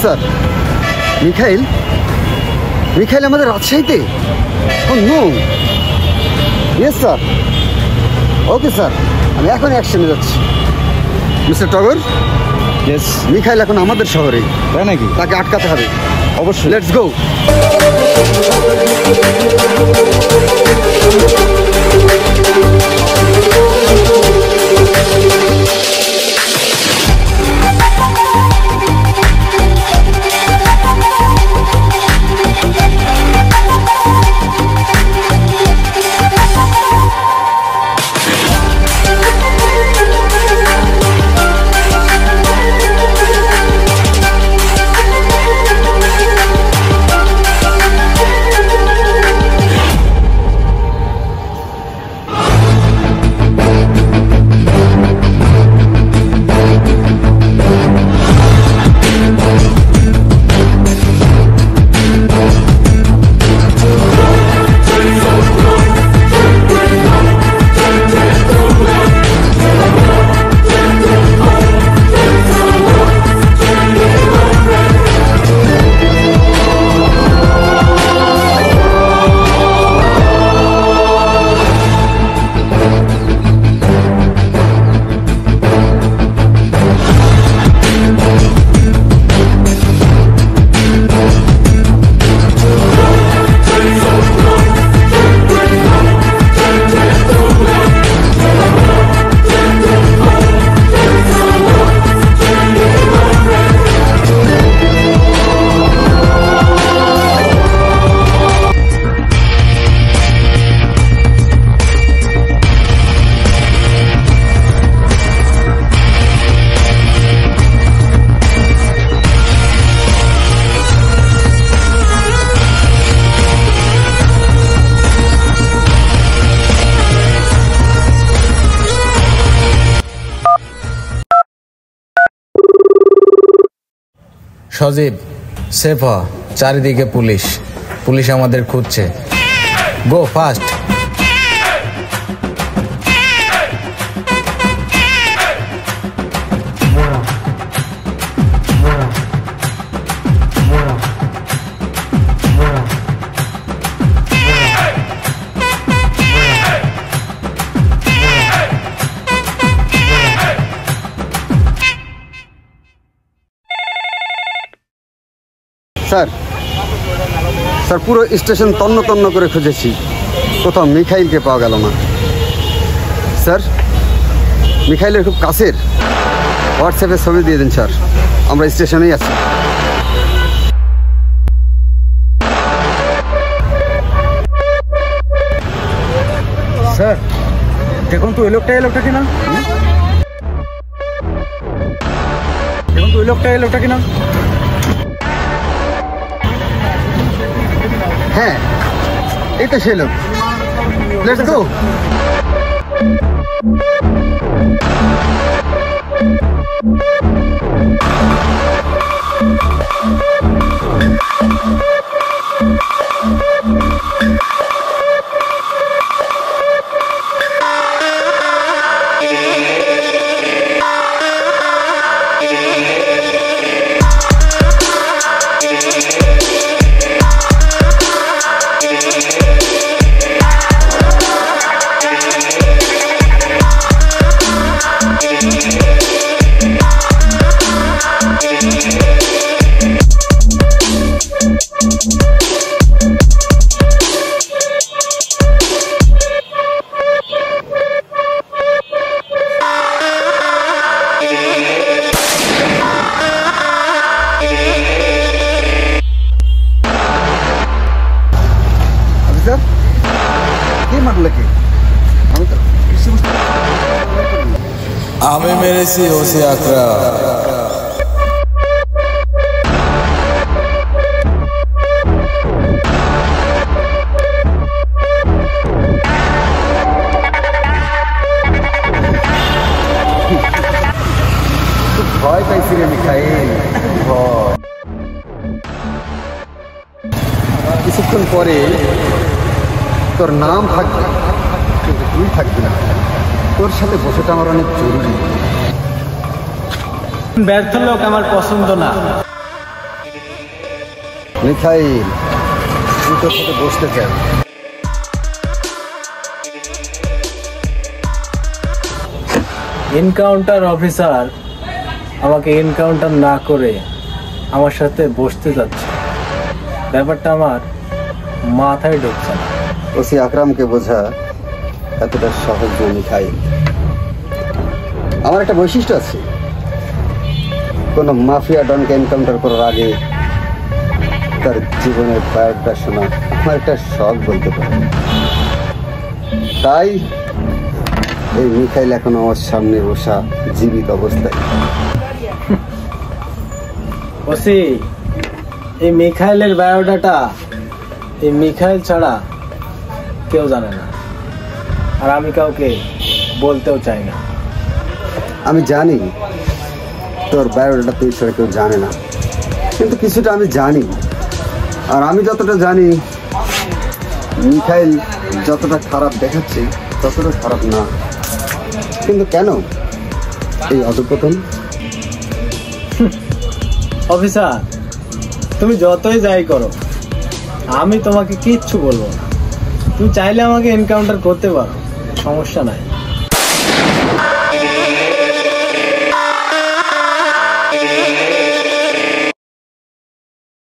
Sir. Mikhail Mikhail আমাদের রাজশাহীতে? Oh no. Yes sir. Okay sir, আমি এখন অ্যাকশনে যাচ্ছি। মিস্টার টগর, ইয়েস। মিখাইল এখন আমাদের শহরে, তাই নাকি? তাকে আটকাতে হবে অবশ্যই। Let's go. সজীব, সেফ হ, চারিদিকে পুলিশ, পুলিশ আমাদের খুঁজছে। গো ফাস্ট। স্যার, স্যার পুরো স্টেশন তন্ন তন্ন করে খুঁজেছি, কোথাও মিখাইলকে পাওয়া গেল না। স্যার, মিখাইলের খুব কাছের হোয়াটসঅ্যাপে ছবি দিয়ে দিন স্যার, আমরা স্টেশনেই আছি। স্যার দেখুন তো ওই লোকটা কিনা, দেখুন তো ওই লোকটা কিনা। হ্যাঁ, এটা সে লোক। Let's go. আমি মেরেছি ওসি আকরাম। ভয় পাইছি রে মিখাইল, ভয়। কিছুক্ষণ পরে তোর নাম থাকবে কিন্তু তুই থাকবি না। তোর সাথে বসেটা আমার অনেক জরুরি। ব্যর্থ লোক আমার পছন্দ না। মিখাইল, তুই তোর সাথে বসতে চাই। এনকাউন্টার অফিসার আমাকে এনকাউন্টার না করে আমার সাথে বসতে যাচ্ছে, ব্যাপারটা আমার মাথায় ঢুকছে না। ওসি আকরামকে বোঝা এতটা সহজ নয় মিখাইল। আমার একটা বৈশিষ্ট্য আছে, কোনো মাফিয়া ডনকে এনকাউন্টার করার আগে তার জীবনের বায়োডাটা শোনা আমার একটা শখ বলতে পারে। তাই এই মিখাইল এখন আমার সামনে বসা জীবিত অবস্থায়। ওসি, এই মিখাইলের বায়োডাটা এই মিখাইল ছাড়া কেউ জানে না, আর আমি কাউকে বলতেও চাই না। আমি জানি তোর বায়োডাটা তুই ছাড়া কেউ জানে না, কিন্তু কিছুটা আমি জানি। আর আমি যতটা জানি মিখাইল যতটা খারাপ দেখাচ্ছে ততটা খারাপ না। কিন্তু কেন এই অধঃপতন? অফিসার, তুমি যতই যাই করো আমি তোমাকে কিচ্ছু বলবো না। তুমি চাইলে আমাকে এনকাউন্টার করতে পারো, সমস্যা নাই।